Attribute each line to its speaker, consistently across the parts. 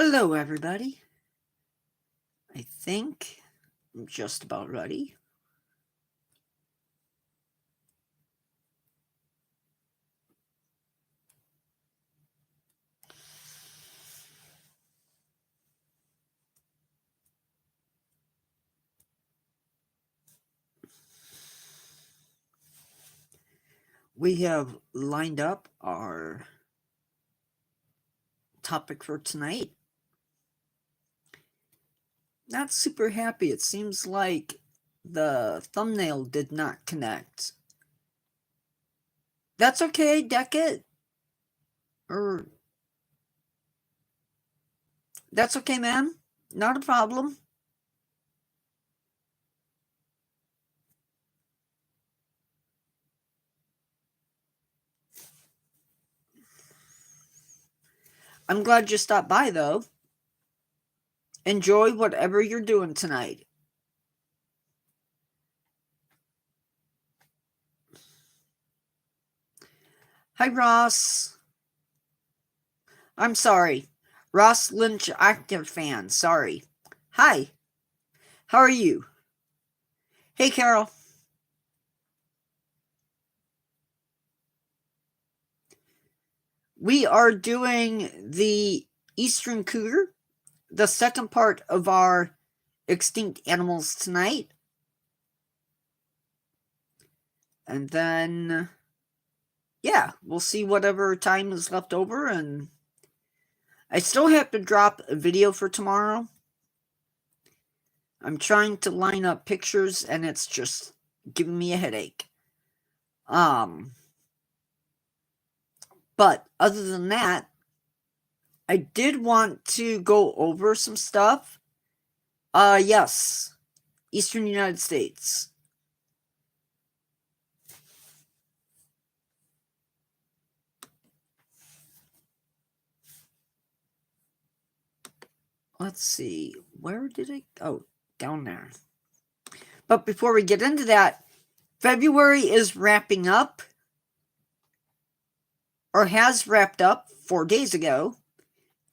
Speaker 1: Hello, everybody. I think I'm just about ready. We have lined up our topic for tonight. Not super happy. It seems like the thumbnail did not connect. That's okay, deck it. That's okay, man. Not a problem. I'm glad you stopped by, though. Enjoy whatever you're doing tonight. Hi, Ross. I'm sorry. Ross Lynch active fan. Sorry. Hi. How are you? Hey, Carol. We are doing the Eastern Cougar, the second part of our extinct animals tonight. And then, yeah, we'll see whatever time is left over. And I still have to drop a video for tomorrow. I'm trying to line up pictures, and it's just giving me a headache. But other than that, I did want to go over some stuff. Yes, Eastern United States. Let's see, where did it go? Down there. But before we get into that, February is wrapping up, or has wrapped up 4 days ago,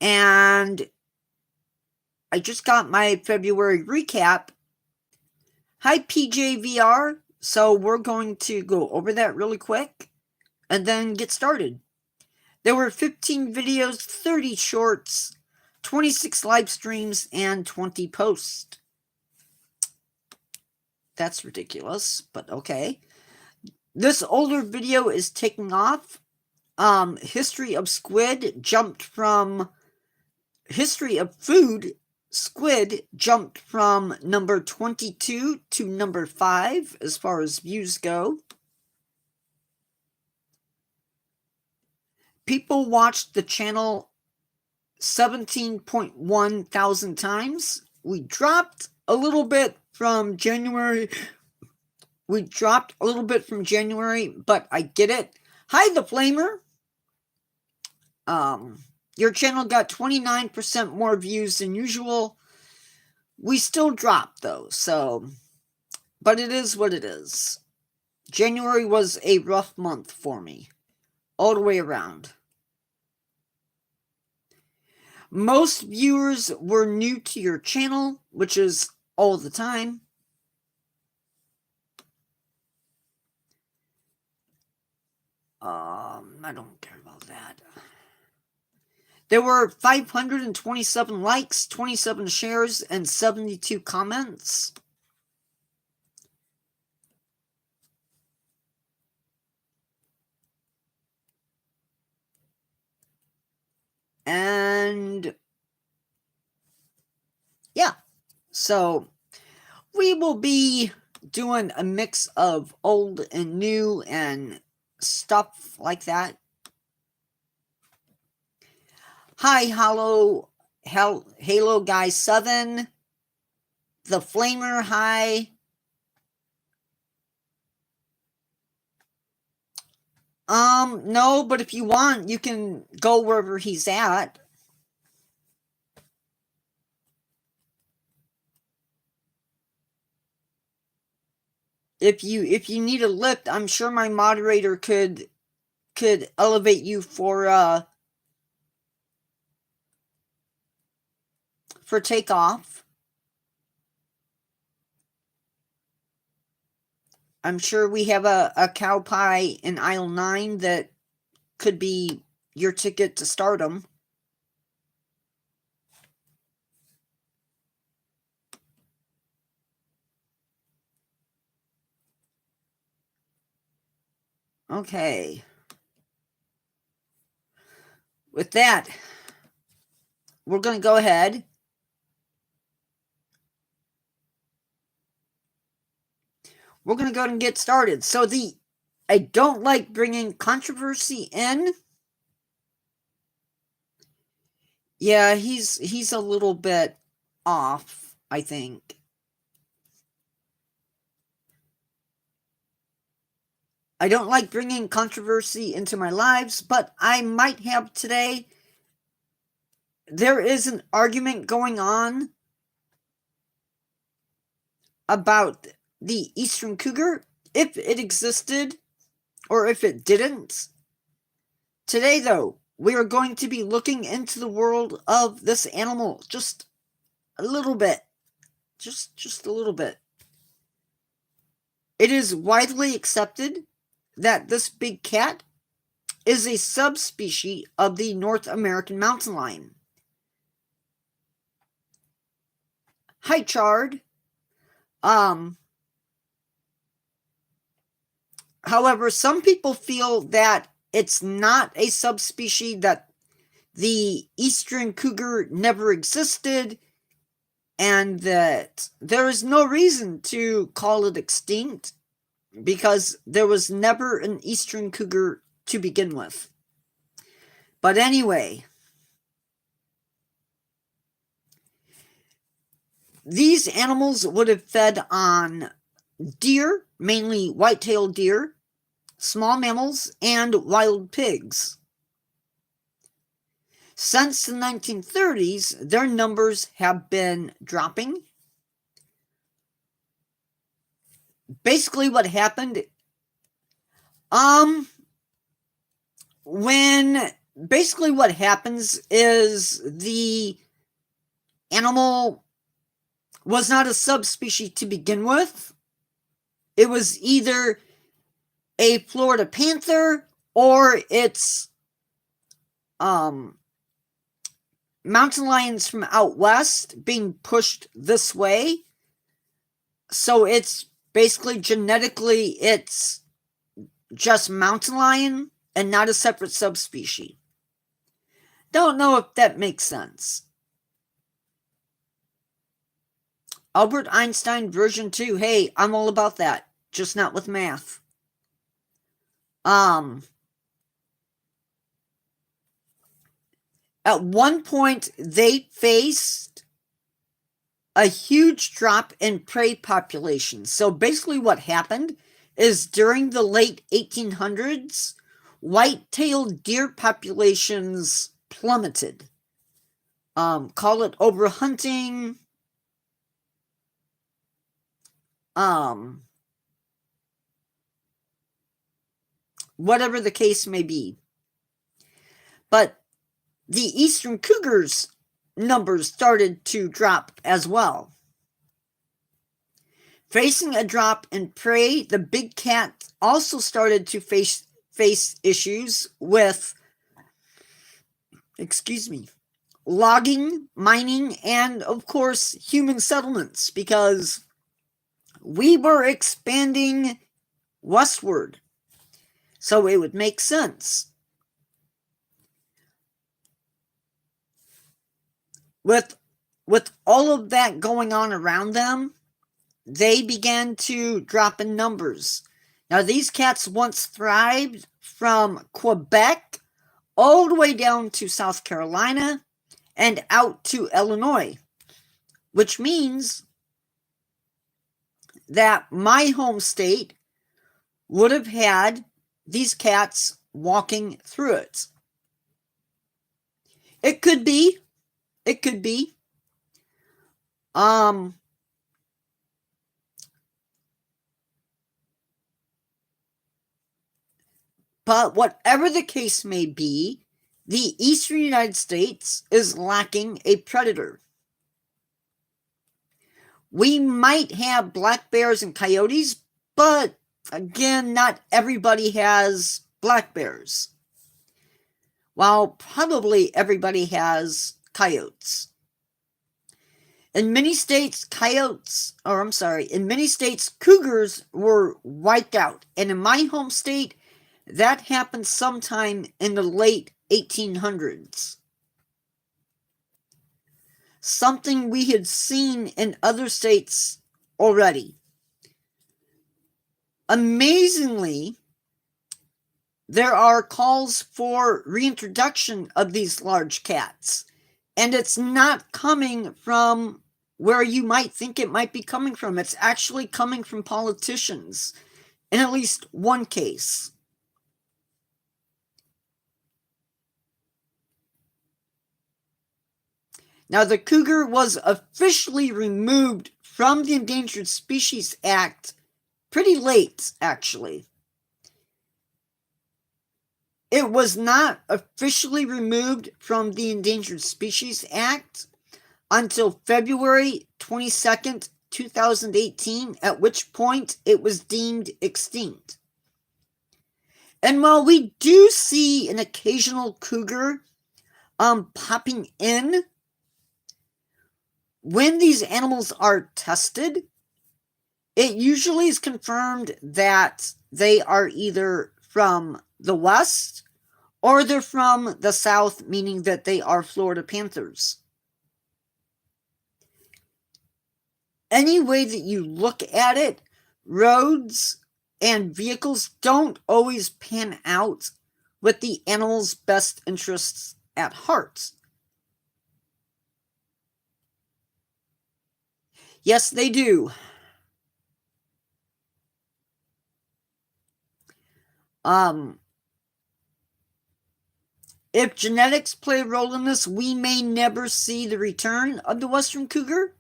Speaker 1: and I just got my February recap. Hi, PJVR. So we're going to go over that really quick and then get started. There were 15 videos, 30 shorts, 26 live streams, and 20 posts. That's ridiculous, but okay. This older video is taking off. History of Squid jumped from... History of Food, Squid jumped from number 22 to number 5 as far as views go. People watched the channel 17.1 thousand times. We dropped a little bit from January. But I get it. Hi, The Flamer. Your channel got 29% more views than usual. We still dropped, though, so... But it is what it is. January was a rough month for me. All the way around. Most viewers were new to your channel, which is all the time. I don't care about that. There were 527 likes, 27 shares, and 72 comments. And yeah, so we will be doing a mix of old and new and stuff like that. Hi, Halo Guy 7, The Flamer, hi. No, but if you want, you can go wherever he's at. If you need a lift, I'm sure my moderator could elevate you for for takeoff. I'm sure we have a cow pie in aisle 9 that could be your ticket to stardom. Okay. With that, we're going to go ahead. We're going to go ahead and get started. So I don't like bringing controversy in. Yeah, he's a little bit off, I think. I don't like bringing controversy into my lives, but I might have today. There is an argument going on about the Eastern Cougar, if it existed or if it didn't. Today, though, we are going to be looking into the world of this animal just a little bit. Just a little bit. It is widely accepted that this big cat is a subspecies of the North American mountain lion. Hi, Chard. However, some people feel that it's not a subspecies, that the Eastern Cougar never existed, and that there is no reason to call it extinct because there was never an Eastern Cougar to begin with. But anyway, these animals would have fed on deer, mainly white-tailed deer, small mammals, and wild pigs. Since the 1930s, their numbers have been dropping. Basically, what happened, basically what happens is the animal was not a subspecies to begin with. It was either a Florida panther or it's mountain lions from out west being pushed this way. So it's basically genetically, it's just mountain lion and not a separate subspecies. Don't know if that makes sense. Albert Einstein version 2. Hey, I'm all about that. Just not with math. At one point, they faced a huge drop in prey populations. So basically what happened is during the late 1800s, white-tailed deer populations plummeted. Call it overhunting. Whatever the case may be. But the Eastern Cougars numbers started to drop as well. Facing a drop in prey, the big cat also started to face issues with, logging, mining, and of course human settlements, because we were expanding westward. So it would make sense. With all of that going on around them, they began to drop in numbers. Now, these cats once thrived from Quebec all the way down to South Carolina and out to Illinois, which means that my home state would have had these cats walking through it. It could be. But whatever the case may be, the eastern United States is lacking a predator. We might have black bears and coyotes, but again, not everybody has black bears. While probably everybody has coyotes. In many states, cougars were wiped out. And in my home state, that happened sometime in the late 1800s. Something we had seen in other states already. Amazingly, there are calls for reintroduction of these large cats. And it's not coming from where you might think it might be coming from. It's actually coming from politicians, in at least one case. Now, the cougar was officially removed from the Endangered Species Act pretty late, actually. It was not officially removed from the Endangered Species Act until February 22nd, 2018, at which point it was deemed extinct. And while we do see an occasional cougar popping in, when these animals are tested, it usually is confirmed that they are either from the West or they're from the South, meaning that they are Florida Panthers. Any way that you look at it, roads and vehicles don't always pan out with the animal's best interests at heart. Yes, they do. If genetics play a role in this, we may never see the return of the Western cougar.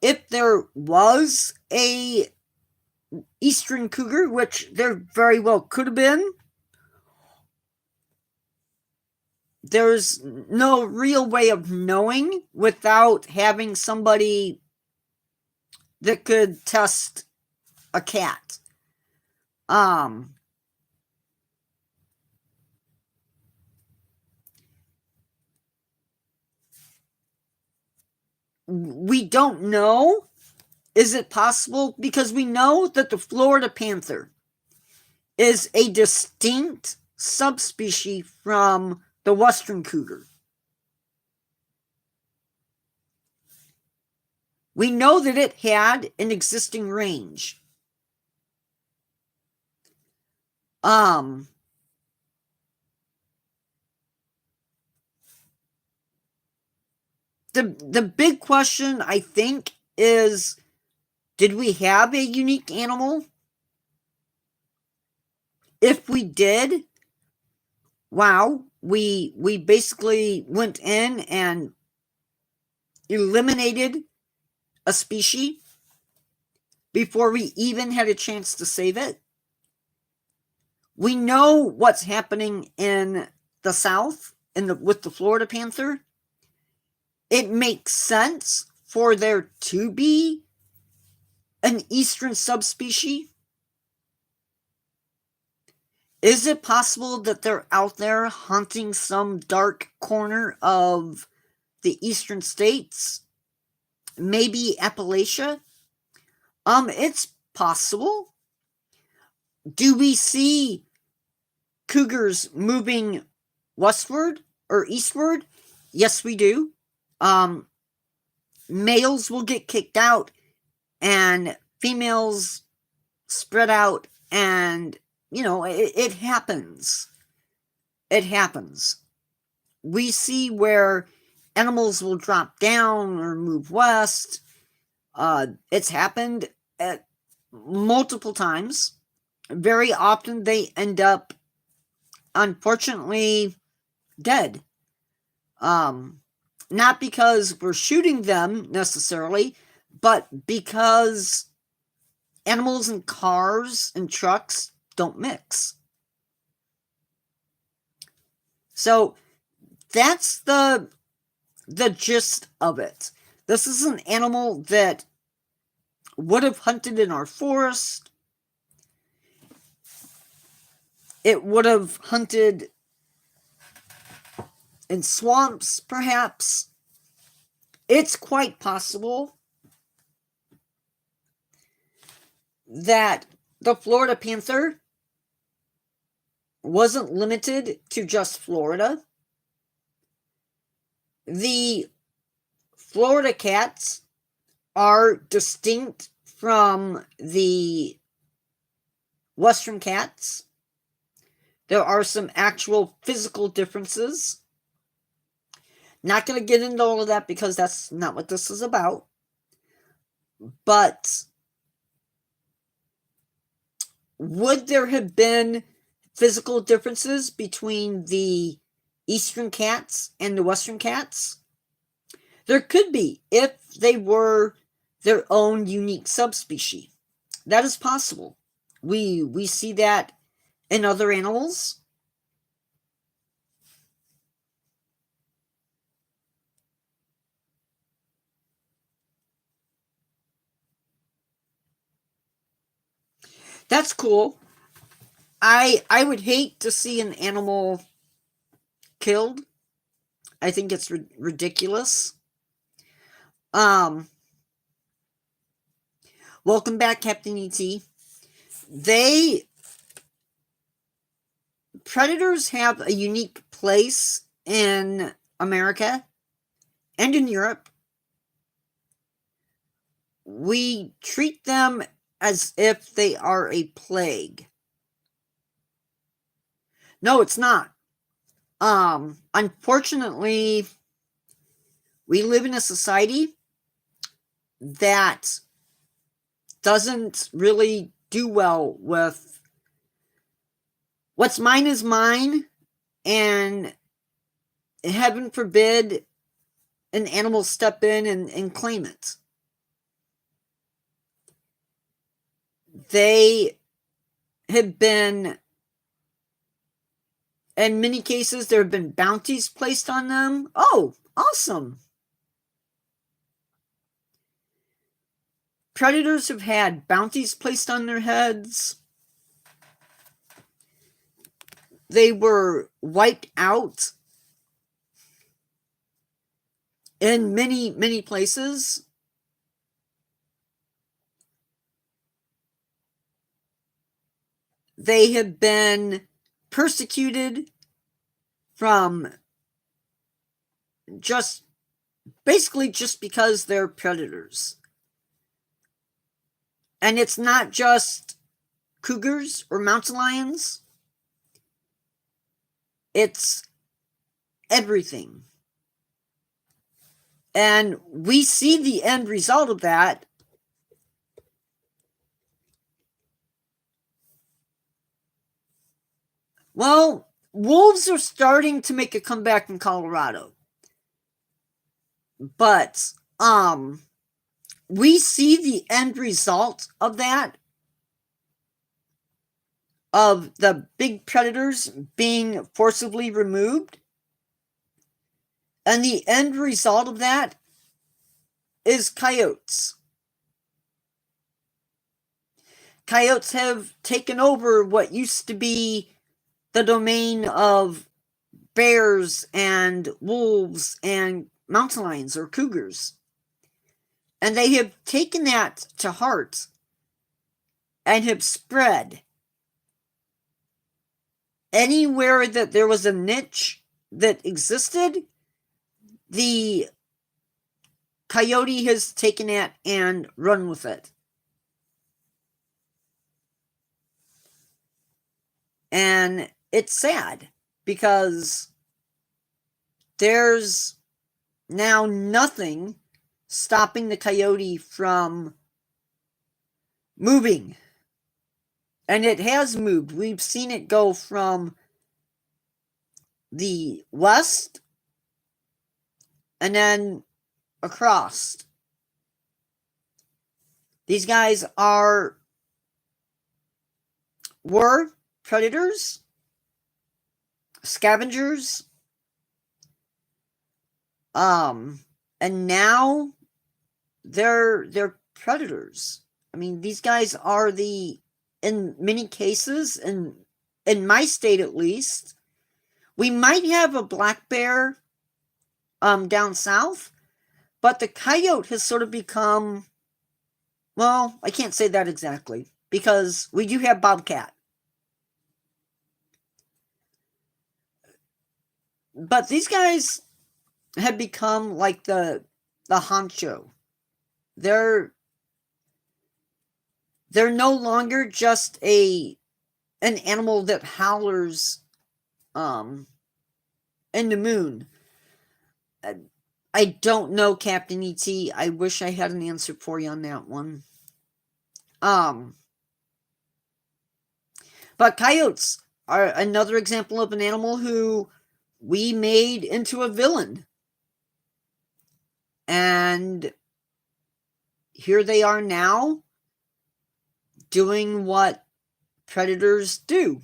Speaker 1: If there was a Eastern cougar, which there very well could have been, there's no real way of knowing without having somebody that could test a cat. We don't know. Is it possible? Because we know that the Florida panther is a distinct subspecies from the Western cougar. We know that it had an existing range. The big question, I think, is, did we have a unique animal? If we did, wow, we basically went in and eliminated a species before we even had a chance to save it. We know what's happening in the South with the Florida panther. It makes sense for there to be an eastern subspecies. Is it possible that they're out there hunting some dark corner of the eastern states? Maybe Appalachia? It's possible. Do we see cougars moving westward or eastward? Yes, we do. Males will get kicked out and females spread out, and it happens. It happens. We see where animals will drop down or move west. It's happened at multiple times. Very often they end up, unfortunately, dead. Not because we're shooting them necessarily, but because animals and cars and trucks don't mix. So that's the gist of it. This is an animal that would have hunted in our forest. It would have hunted in swamps, perhaps. It's quite possible that the Florida panther wasn't limited to just Florida. The Florida cats are distinct from the Western cats. There are some actual physical differences. Not going to get into all of that because that's not what this is about. But would there have been physical differences between the Eastern cats and the Western cats? There could be, if they were their own unique subspecies. That is possible. We see that in other animals. That's cool. I would hate to see an animal killed. I think it's ridiculous. Welcome back, Captain E.T. Predators have a unique place in America and in Europe. We treat them as if they are a plague. No, it's not. Unfortunately, we live in a society that doesn't really do well with what's mine is mine, and heaven forbid an animal step in and claim it. They have been, in many cases, there have been bounties placed on them. Oh, awesome. Predators have had bounties placed on their heads. They were wiped out in many, many places. They have been persecuted from basically just because they're predators. And it's not just cougars or mountain lions. It's everything. And we see the end result of that. Well, wolves are starting to make a comeback in Colorado. But we see the end result of that, of the big predators being forcibly removed. And the end result of that is coyotes. Coyotes have taken over what used to be the domain of bears and wolves and mountain lions or cougars. And they have taken that to heart and have spread. Anywhere that there was a niche that existed, the coyote has taken it and run with it. And it's sad because there's now nothing stopping the coyote from moving. And it has moved. We've seen it go from the west and then across. These guys were predators, scavengers, and now they're predators. I mean, these guys are in many cases, in my state at least, we might have a black bear down south, but the coyote has sort of become, well, I can't say that exactly, because we do have bobcat. But these guys have become like the honcho. They're no longer just an animal that howlers in the moon. I don't know, Captain E.T. I wish I had an answer for you on that one. But coyotes are another example of an animal who we made into a villain. And here they are now doing what predators do.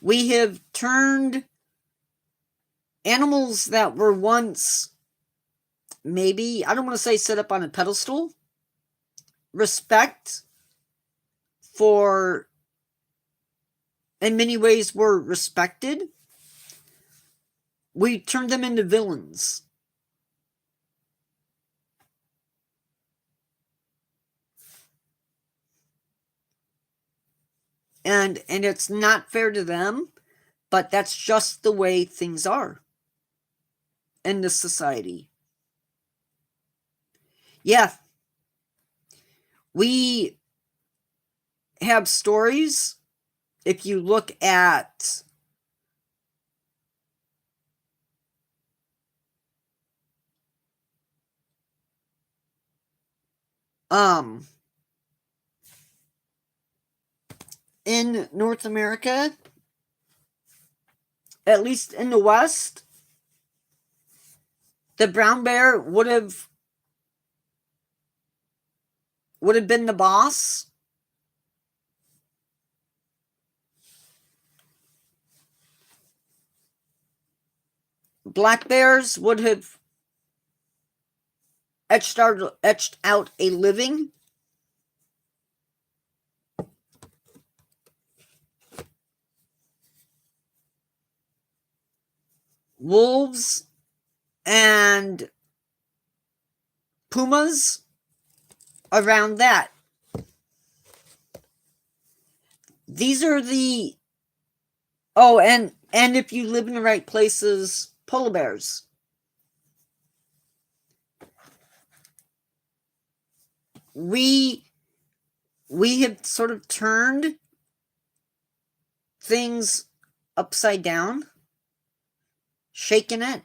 Speaker 1: We have turned animals that were once, maybe, I don't want to say set up on a pedestal, respect for, in many ways, were respected. We turned them into villains. And it's not fair to them, but that's just the way things are in this society. Yeah. We have stories. If you look at in North America, at least in the West, the brown bear would have been the boss. Black bears would have etched out a living. Wolves and pumas around that. These are the, oh, and if you live in the right places, polar bears. We have sort of turned things upside down, shaken it,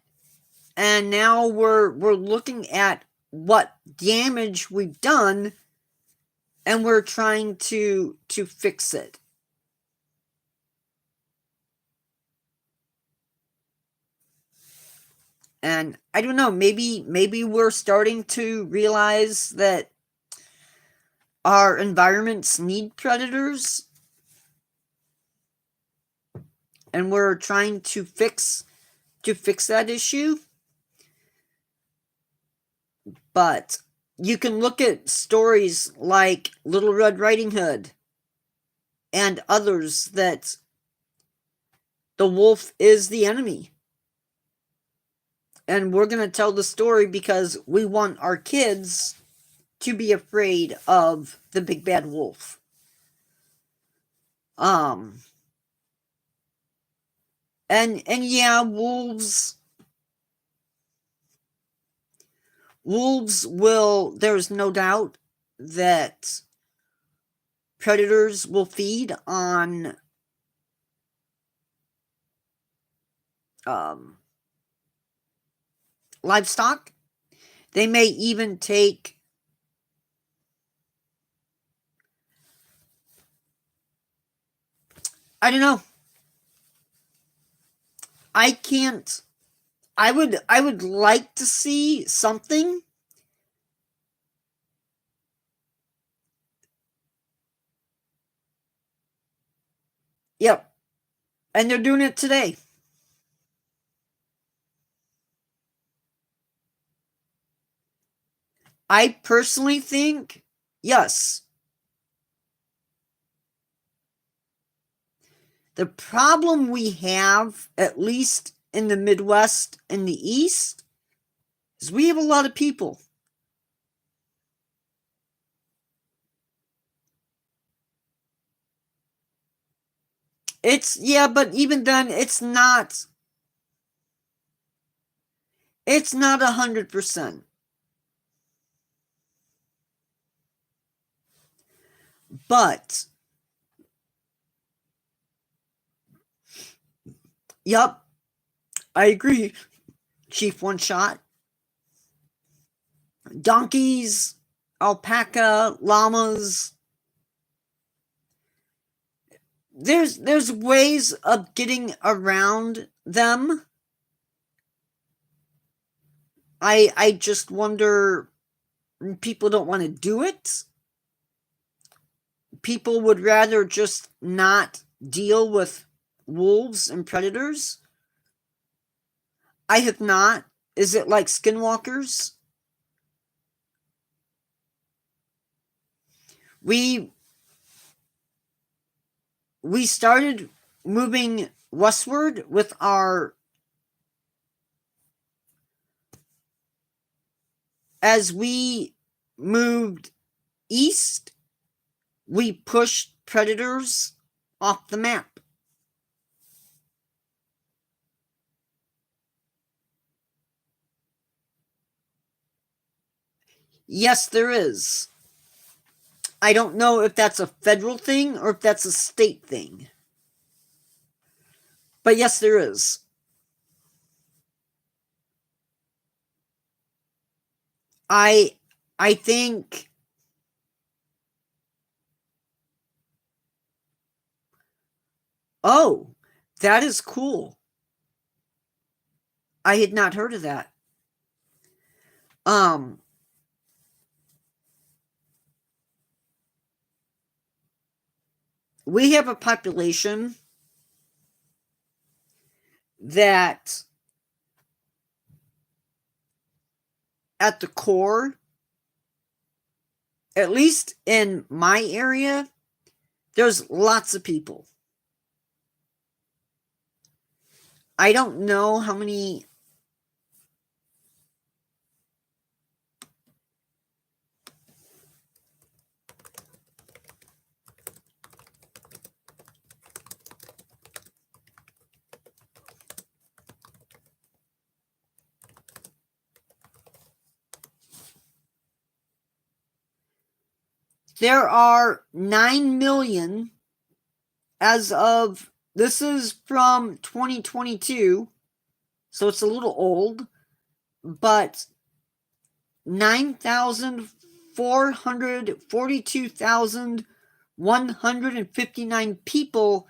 Speaker 1: and now we're looking at what damage we've done, and we're trying to fix it. And I don't know, maybe we're starting to realize that our environments need predators, and we're trying to fix that issue. But you can look at stories like Little Red Riding Hood and others that the wolf is the enemy. And we're going to tell the story because we want our kids to be afraid of the big bad wolf. And yeah, wolves will, there's no doubt that predators will feed on livestock. They may even take I don't know. I would like to see something Yep. And they're doing it today. I personally think yes. The problem we have, at least in the Midwest and the East, is we have a lot of people. Yeah, but even then, it's not 100%. But, yep, I agree. Chief One Shot. Donkeys, alpaca, llamas. There's ways of getting around them. I just wonder, people don't want to do it. People would rather just not deal with wolves and predators. I have not. Is it like skinwalkers? We started moving westward with as we moved east, we pushed predators off the map. Yes, there is. I don't know if that's a federal thing or if that's a state thing. But yes, there is. I think oh, that is cool. I had not heard of that. We have a population that at the core, at least in my area, there's lots of people. I don't know how many. There are 9 million as of, this is from 2022, so it's a little old, but 9,442,159 people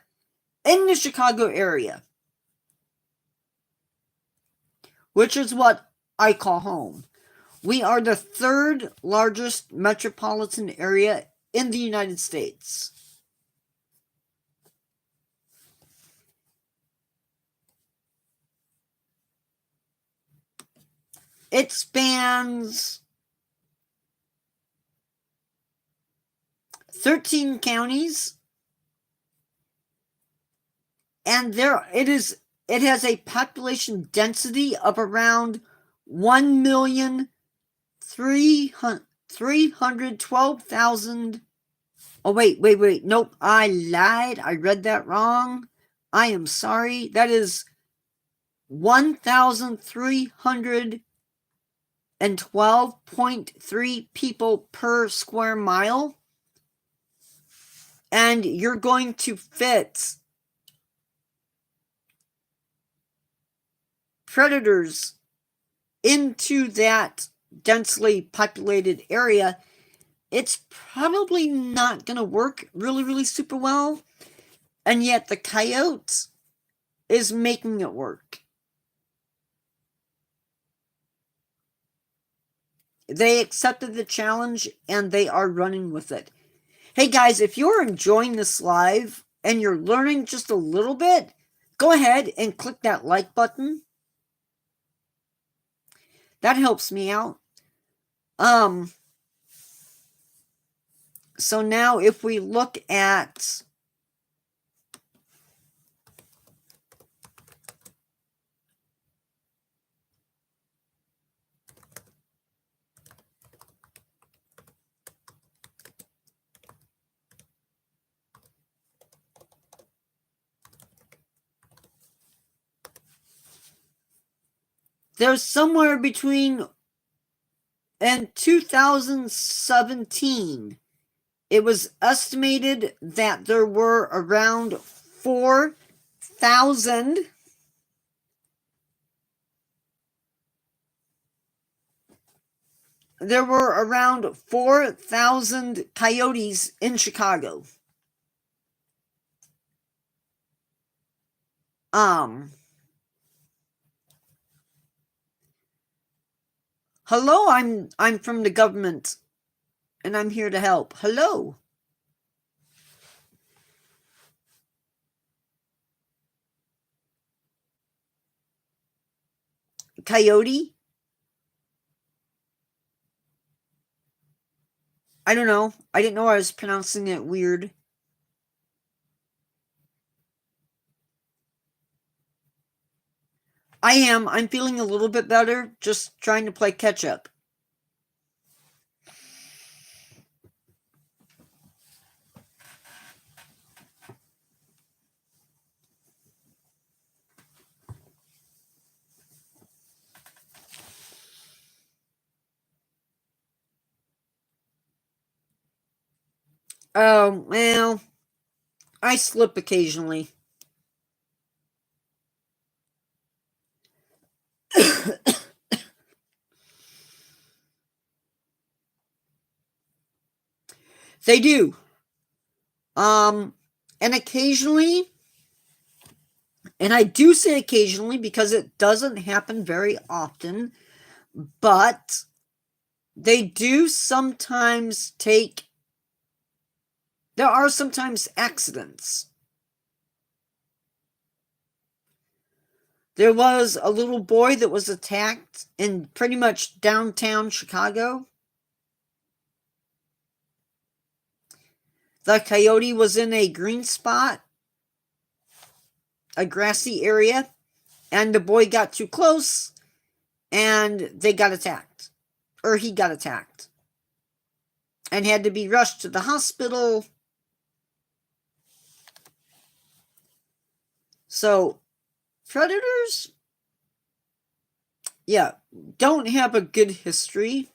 Speaker 1: in the Chicago area, which is what I call home. We are the third largest metropolitan area in the United States. It spans 13 counties, and it has a population density of around 1,312,000. Oh, wait. Nope, I lied. I read that wrong. I am sorry. That is 1,312.3 people per square mile. And you're going to fit predators into that densely populated area. It's probably not going to work really, really super well. And yet the coyote is making it work. They accepted the challenge and they are running with it. Hey guys, if you're enjoying this live and you're learning just a little bit, go ahead and click that like button. That helps me out. So now if we look at there's somewhere between in 2017, it was estimated that there were around 4,000 coyotes in Chicago. Hello, I'm from the government and I'm here to help. Hello. Coyote? I don't know. I didn't know I was pronouncing it weird. I am. I'm feeling a little bit better, just trying to play catch up. Oh, well, I slip occasionally. They do. And occasionally, and I do say occasionally because it doesn't happen very often, but they do sometimes there are sometimes accidents. There was a little boy that was attacked in pretty much downtown Chicago. The coyote was in a green spot, a grassy area, and the boy got too close and they got attacked. Or he got attacked. And had to be rushed to the hospital. So, predators, yeah, don't have a good history.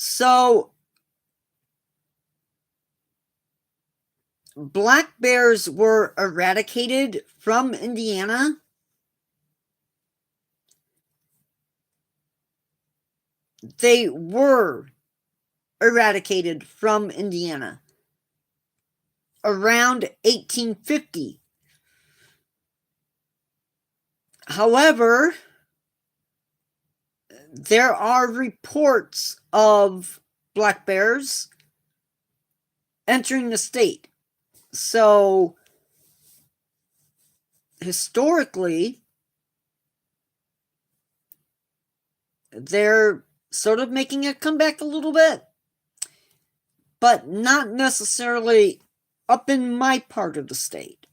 Speaker 1: So, black bears were eradicated from Indiana. They were eradicated from Indiana around 1850. However, there are reports of black bears entering the state. So, historically, they're sort of making a comeback a little bit, but not necessarily up in my part of the state.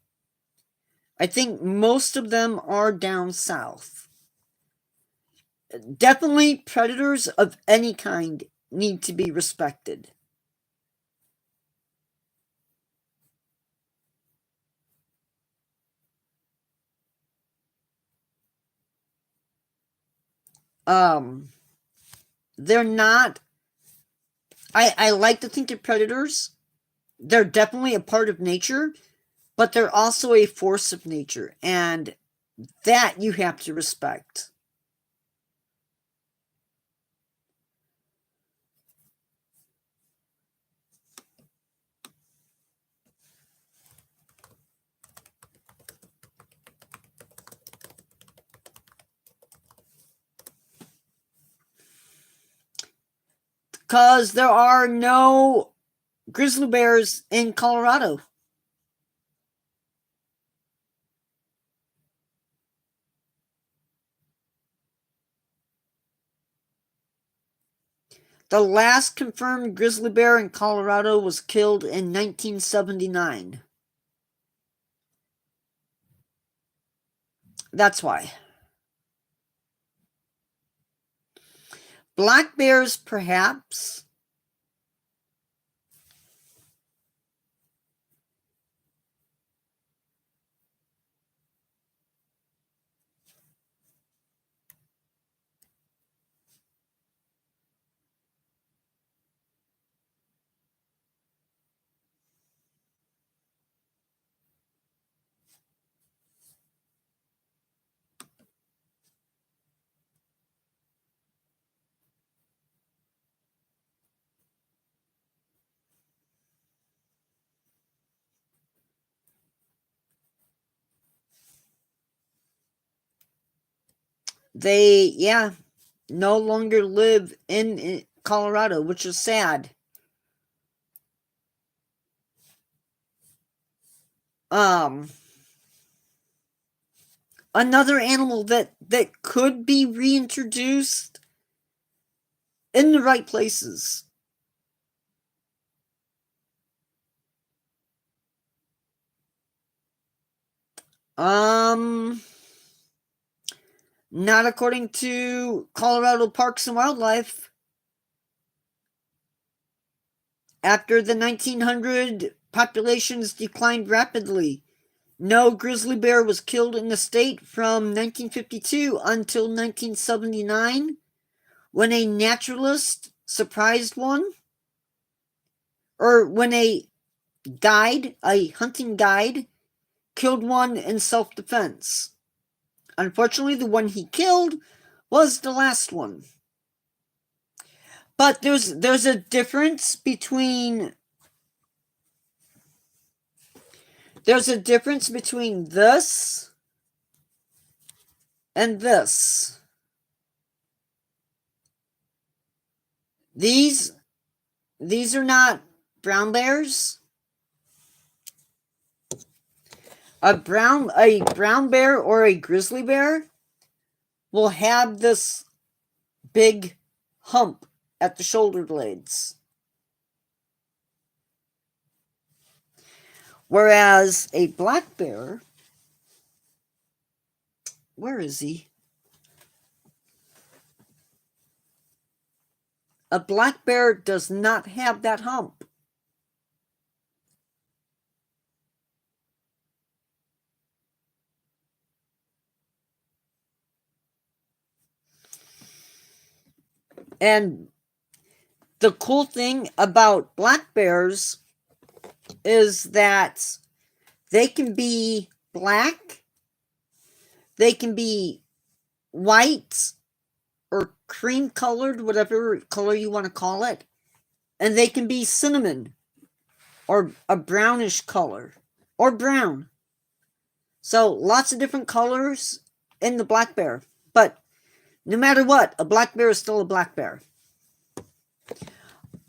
Speaker 1: I think most of them are down south. Definitely, predators of any kind need to be respected. They're not. I like to think of predators. They're definitely a part of nature, but they're also a force of nature, and that you have to respect. Because there are no grizzly bears in Colorado. The last confirmed grizzly bear in Colorado was killed in 1979. That's why. Black bears, perhaps. They, no longer live in Colorado, which is sad. Another animal that could be reintroduced in the right places. Not according to Colorado Parks and Wildlife. After the 1900 populations declined rapidly, no grizzly bear was killed in the state from 1952 until 1979, when a naturalist surprised one, or when a hunting guide, killed one in self-defense. Unfortunately, the one he killed was the last one. But there's a difference between this and this. These are not brown bears. A brown bear or a grizzly bear will have this big hump at the shoulder blades. Whereas a black bear, where is he? A black bear does not have that hump. And the cool thing about black bears is that they can be black, they can be white or cream colored, whatever color you want to call it, and they can be cinnamon or a brownish color or brown. So lots of different colors in the black bear. But no matter what, a black bear is still a black bear.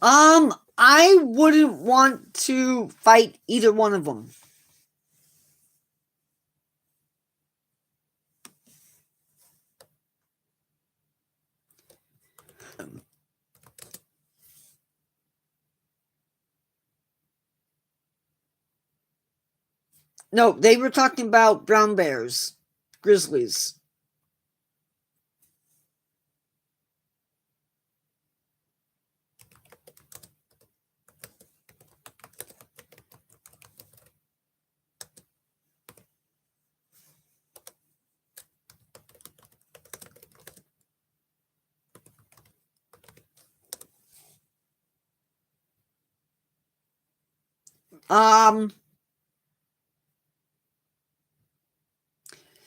Speaker 1: I wouldn't want to fight either one of them. No, they were talking about brown bears, grizzlies.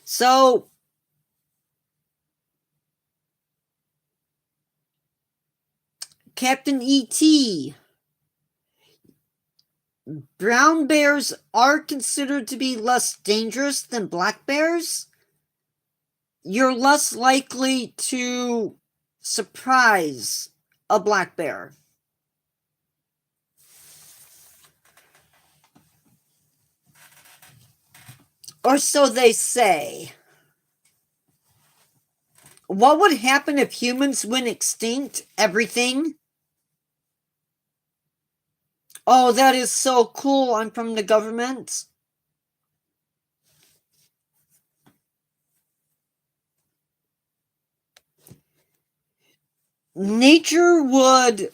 Speaker 1: So Captain E.T., brown bears are considered to be less dangerous than black bears. You're less likely to surprise a black bear. Or so they say. What would happen if humans went extinct? Everything? Oh, that is so cool. I'm from the government. Nature would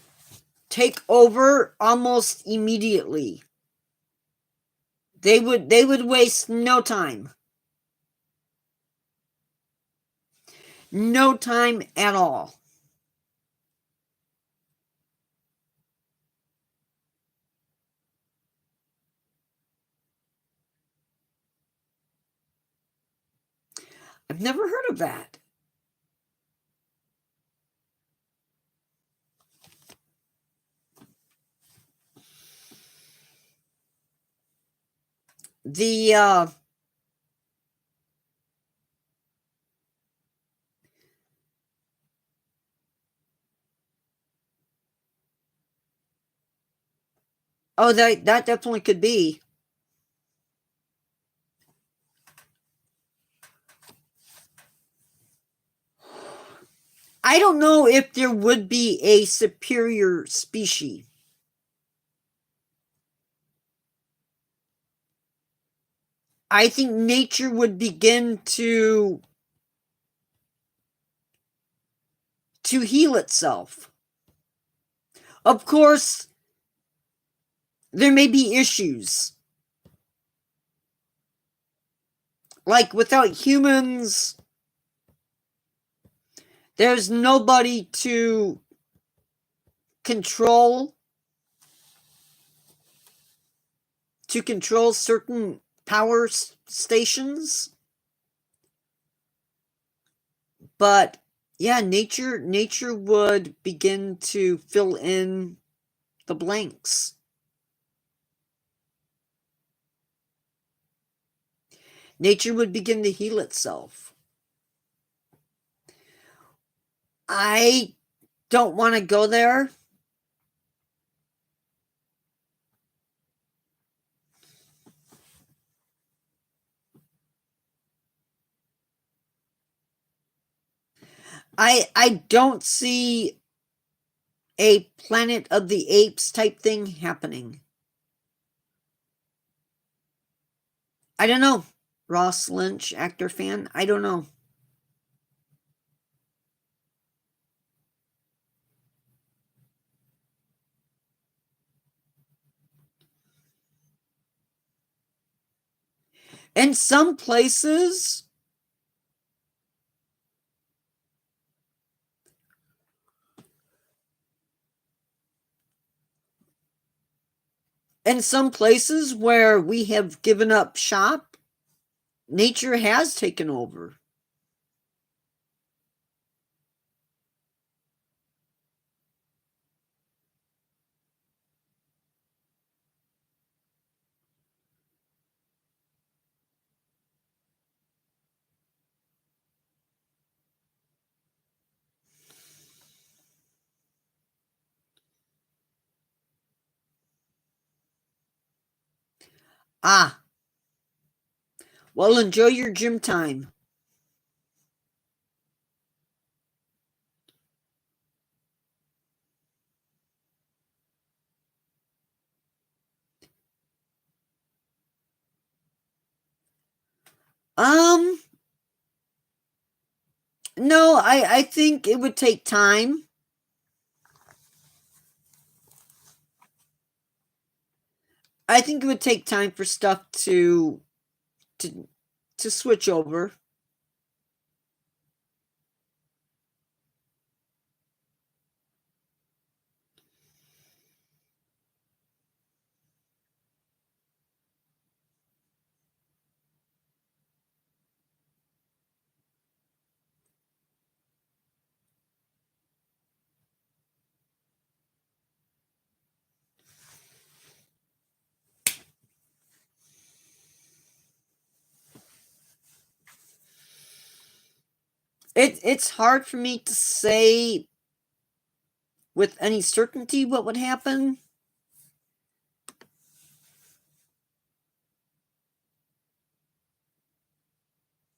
Speaker 1: take over almost immediately. They would waste no time. No time at all. I've never heard of that. The oh, that definitely could be. I don't know if there would be a superior species. I think nature would begin to heal itself. Of course, there may be issues. Like without humans, there's nobody to control certain power stations. But yeah, nature would begin to fill in the blanks. Nature would begin to heal itself. I don't want to go there. I don't see a Planet of the Apes type thing happening. I don't know. Ross Lynch, actor fan, I don't know. In some places, where we have given up shop, nature has taken over. Ah, well, enjoy your gym time. Um, no, I think it would take time. I think it would take time for stuff to to switch over. It's hard for me to say with any certainty what would happen.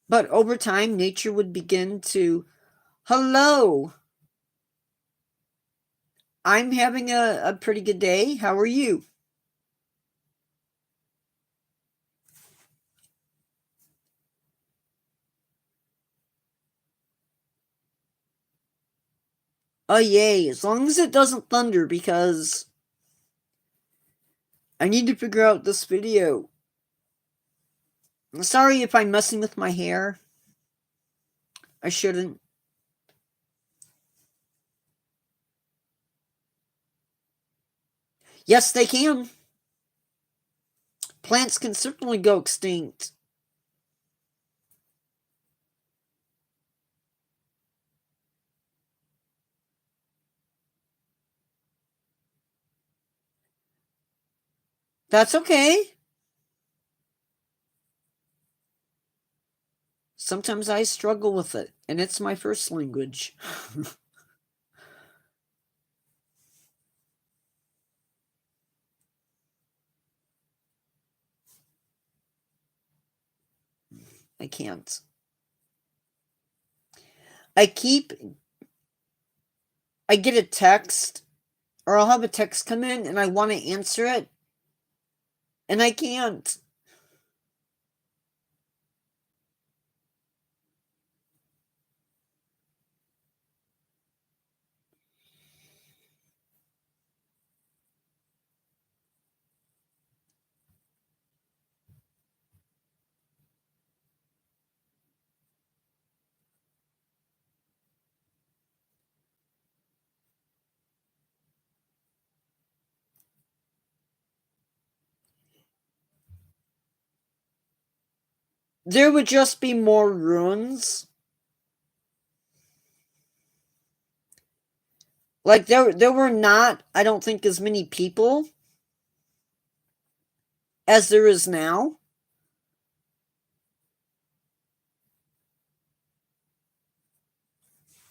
Speaker 1: But over time, nature would begin to, hello, I'm having a pretty good day. How are you? Oh, yay. As long as it doesn't thunder, because I need to figure out this video. Sorry if I'm messing with my hair. I shouldn't. Yes, they can. Plants can certainly go extinct. That's okay. Sometimes I struggle with it, and it's my first language. I can't. I get a text, or I'll have a text come in, and I want to answer it, and I can't. There would just be more ruins. Like there were not, I don't think, as many people as there is now.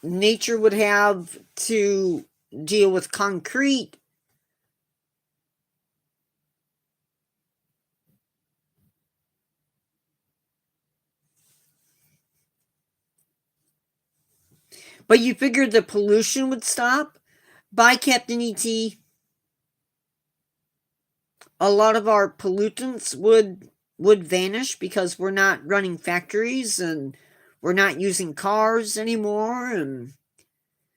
Speaker 1: Nature would have to deal with concrete. But you figured the pollution would stop? By Captain E.T., a lot of our pollutants would vanish because we're not running factories and we're not using cars anymore, and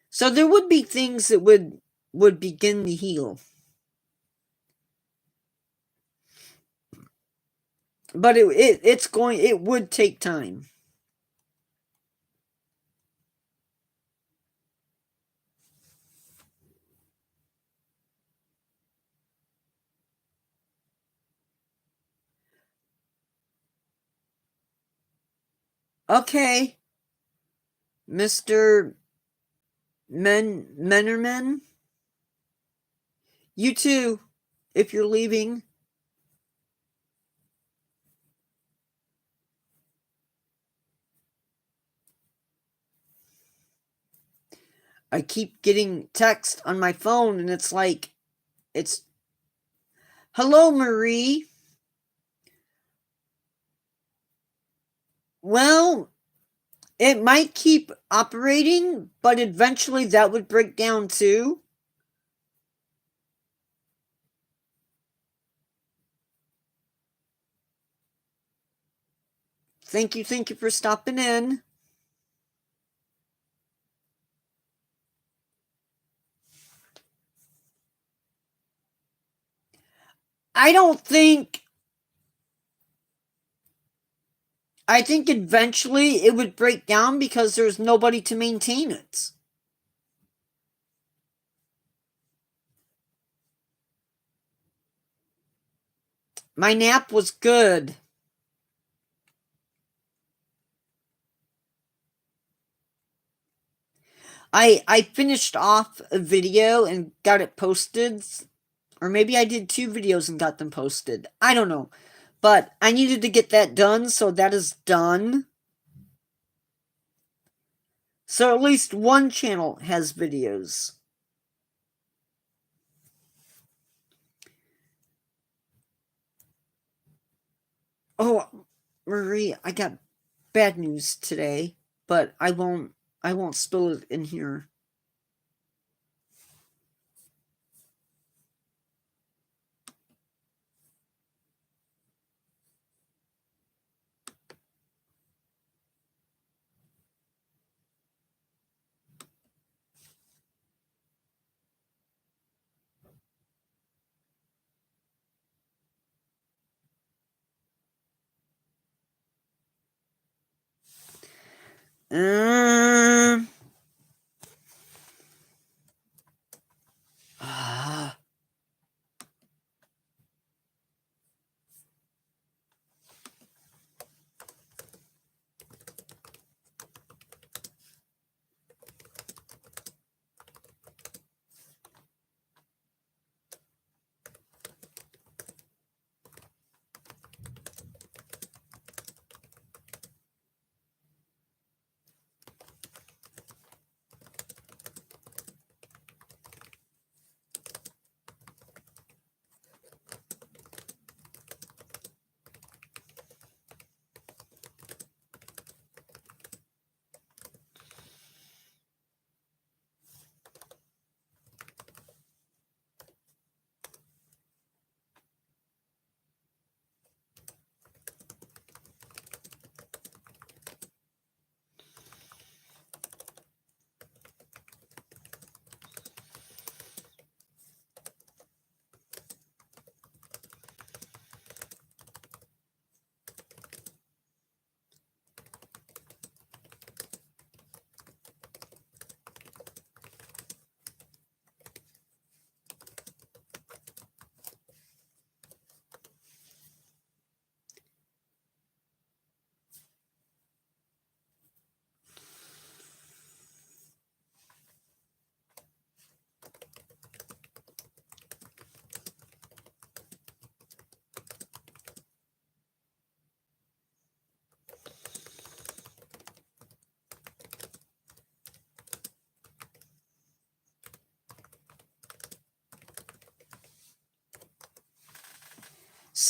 Speaker 1: so there would be things that would begin to heal. But it would take time. Okay, Mr. Menerman, you too, if you're leaving. I keep getting text on my phone, and it's like, it's, hello, Marie. Well, it might keep operating, but eventually that would break down too. Thank you for stopping in. I don't think, I think eventually it would break down because there's nobody to maintain it. My nap was good. I finished off a video and got it posted, or maybe I did 2 videos and got them posted. I don't know. But I needed to get that done, so that is done. So at least one channel has videos. Oh, Marie, I got bad news today, but I won't spill it in here. Um, ah.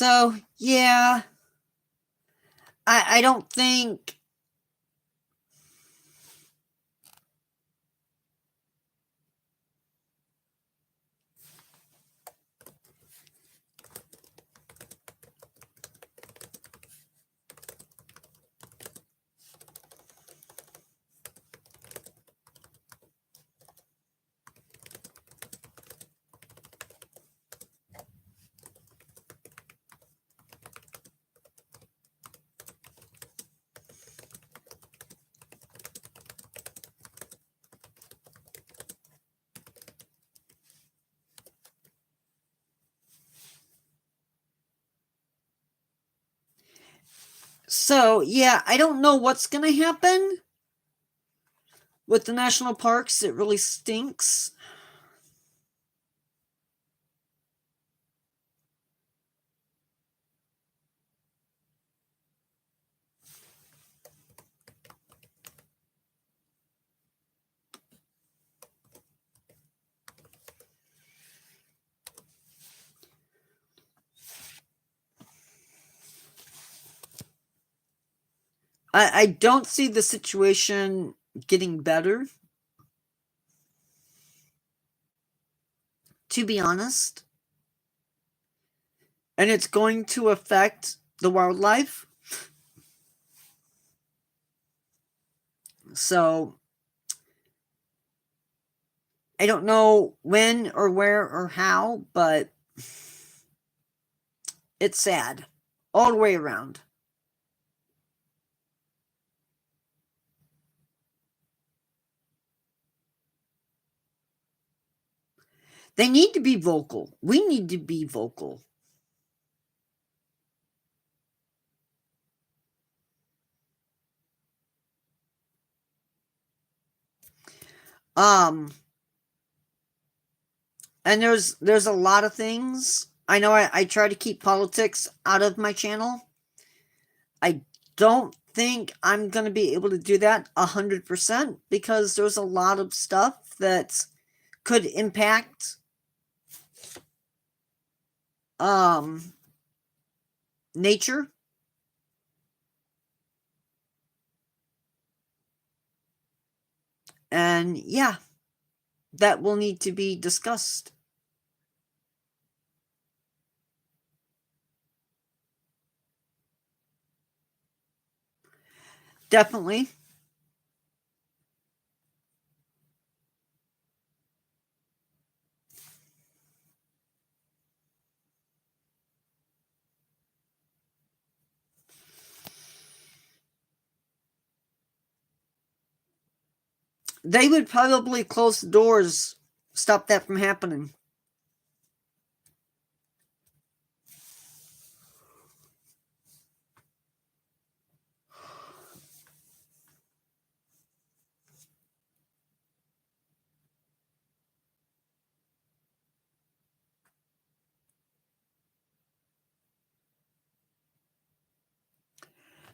Speaker 1: So, yeah, I don't think so, yeah, I don't know what's going to happen with the national parks. It really stinks. I don't see the situation getting better, to be honest. And it's going to affect the wildlife. So I don't know when or where or how, but it's sad all the way around. They need to be vocal. We need to be vocal. Um, and there's a lot of things. I know I try to keep politics out of my channel. I don't think I'm going to be able to do that 100% because there's a lot of stuff that could impact nature. And yeah, that will need to be discussed. Definitely. They would probably close the doors, stop that from happening.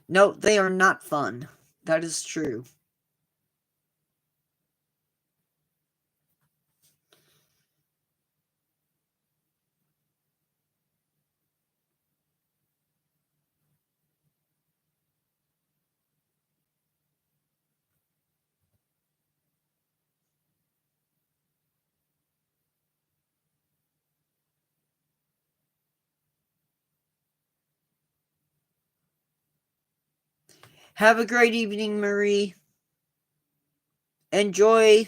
Speaker 1: No, they are not fun. That is true. Have a great evening, Marie. Enjoy.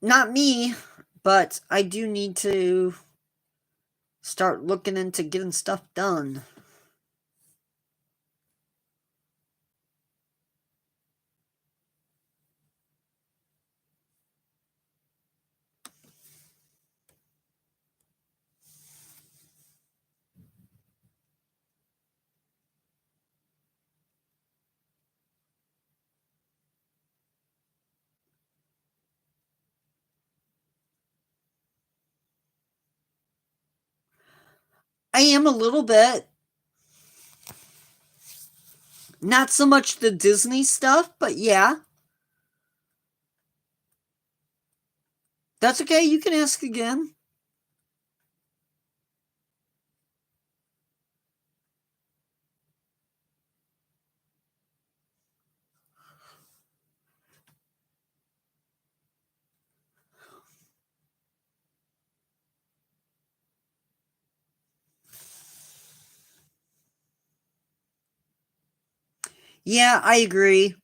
Speaker 1: Not me, but I do need to start looking into getting stuff done. I am a little bit. Not so much the Disney stuff, but yeah. That's okay. You can ask again. Yeah, I agree.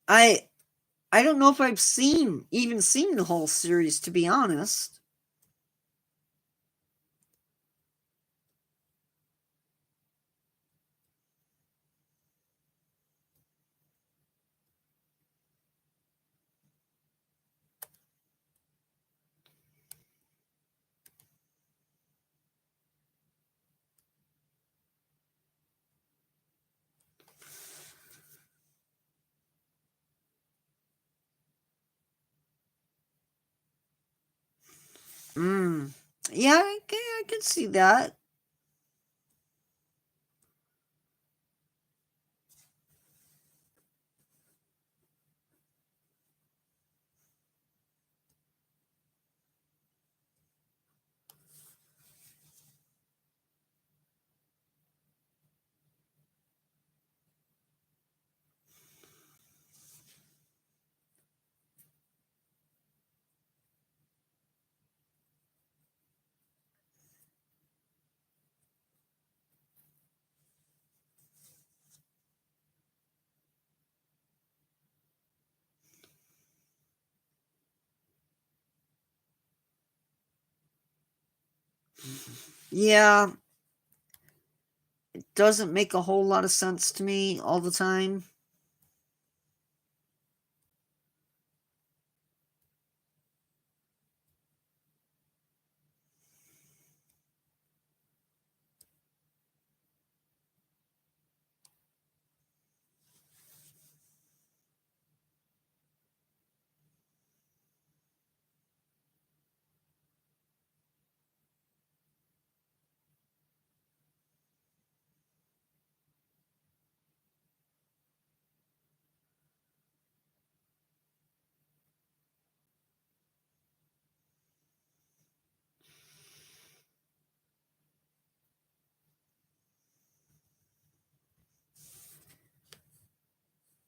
Speaker 1: I I don't know if I've even seen the whole series, to be honest. Mm. Yeah, I can see that. Yeah, It doesn't make a whole lot of sense to me all the time.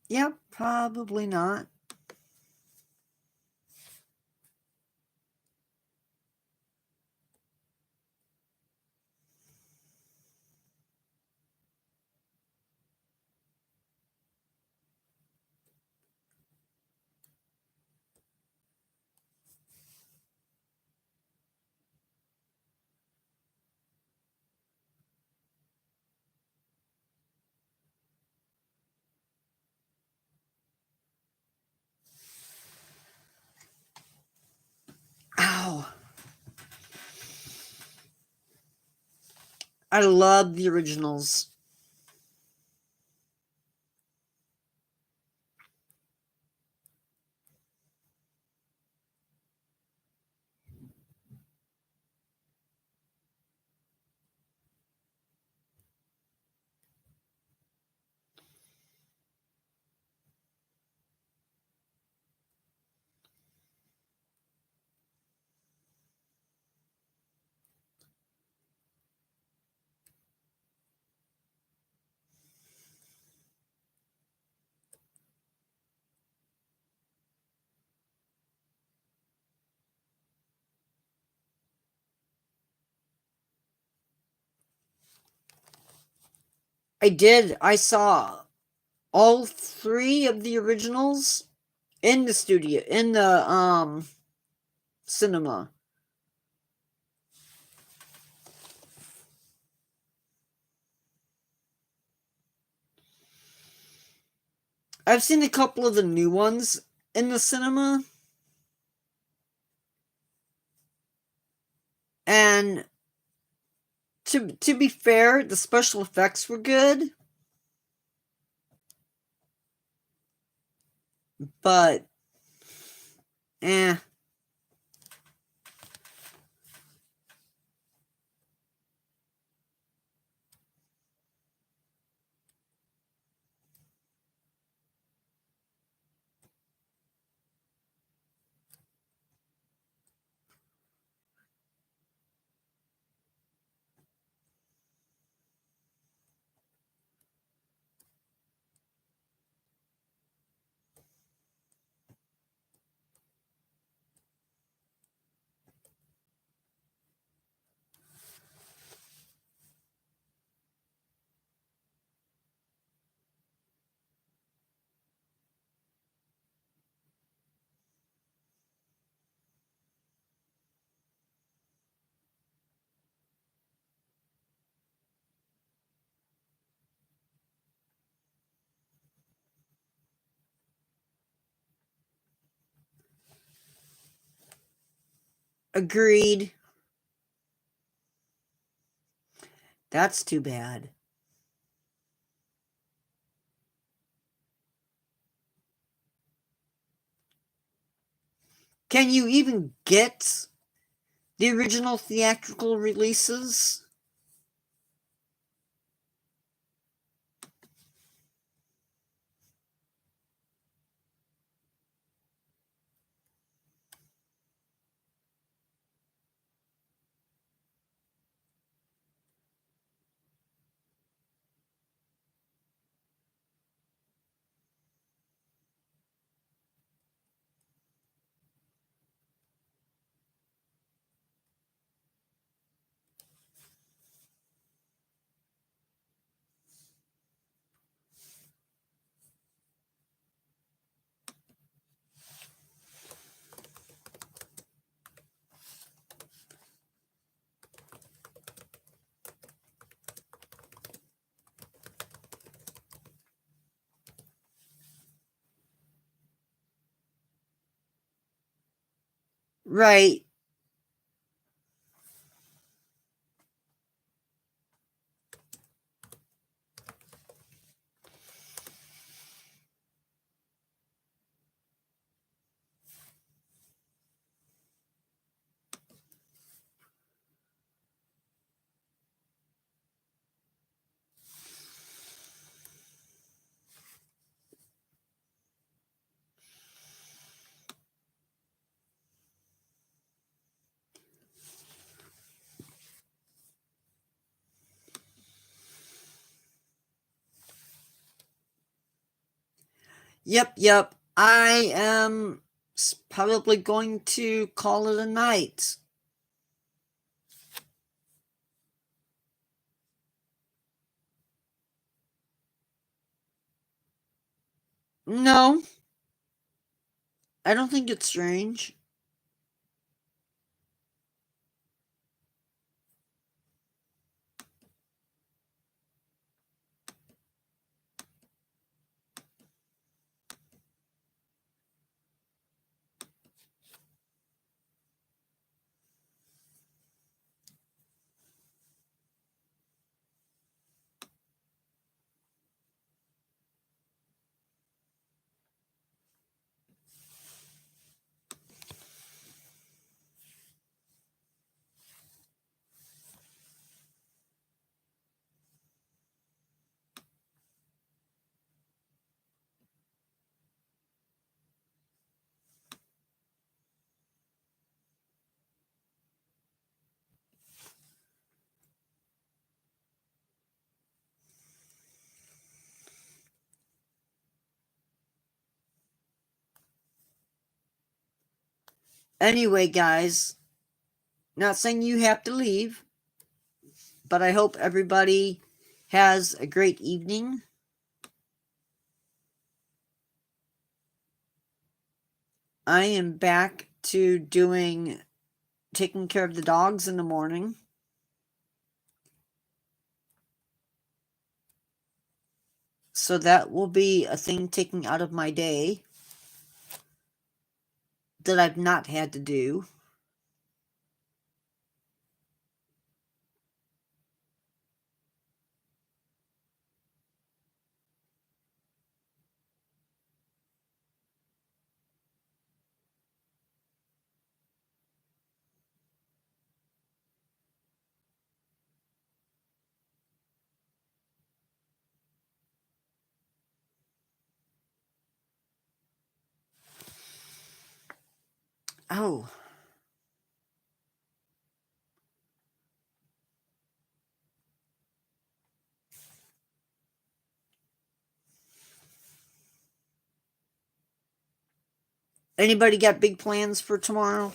Speaker 1: Yeah, probably not. Ow. I love the originals. I did. I saw all three of the originals in the studio, in the cinema. I've seen a couple of the new ones in the cinema, and to be fair, the special effects were good, but eh. Agreed. That's too bad. Can you even get the original theatrical releases? Right. Yep. I am probably going to call it a night. No, I don't think it's strange. Anyway, guys, not saying you have to leave, but I hope everybody has a great evening. I am back to taking care of the dogs in the morning. So that will be a thing taken out of my day that I've not had to do. Oh. Anybody got big plans for tomorrow?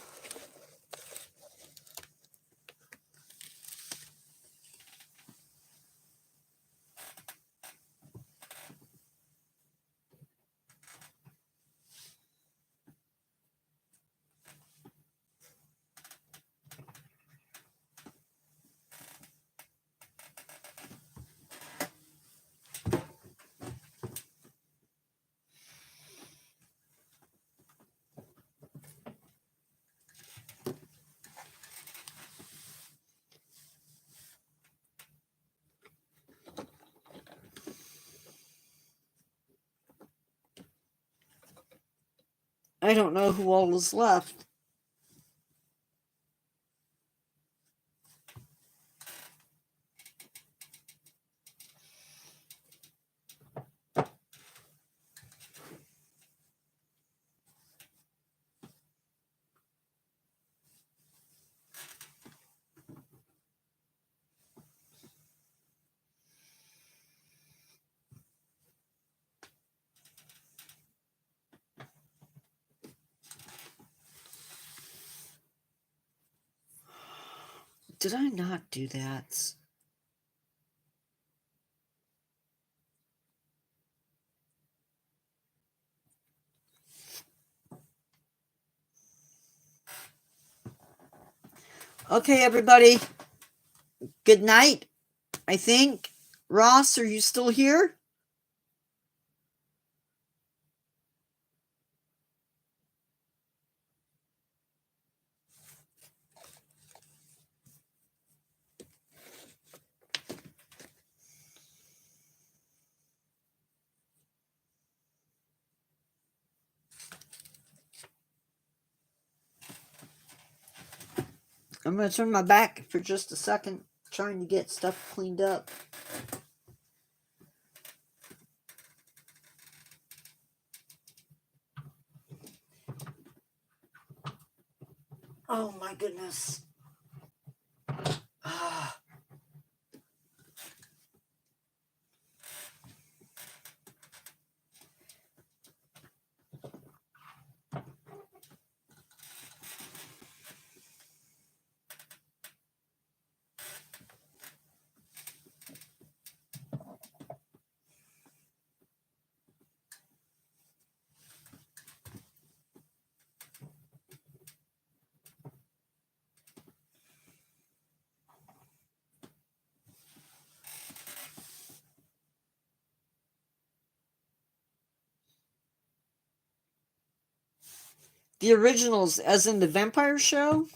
Speaker 1: I don't know who all is left. Did I not do that? Okay, everybody. Good night, I think. Ross, are you still here? I'm going to turn my back for just a second, trying to get stuff cleaned up. Oh my goodness. Ah. The originals, as in the vampire show?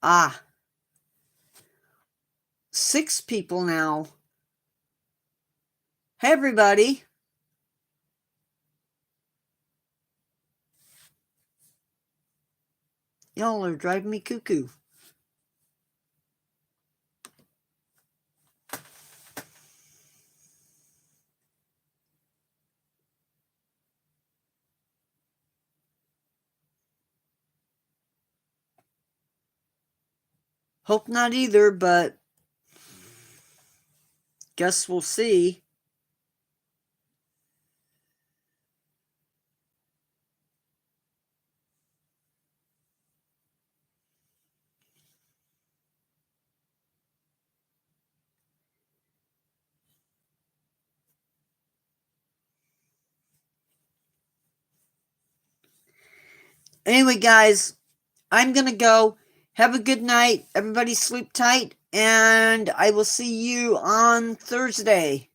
Speaker 1: Ah. 6 people now. Hey, everybody. Y'all are driving me cuckoo. Hope not either, but guess we'll see. Anyway, guys, I'm going to go. Have a good night. Everybody sleep tight. And I will see you on Thursday.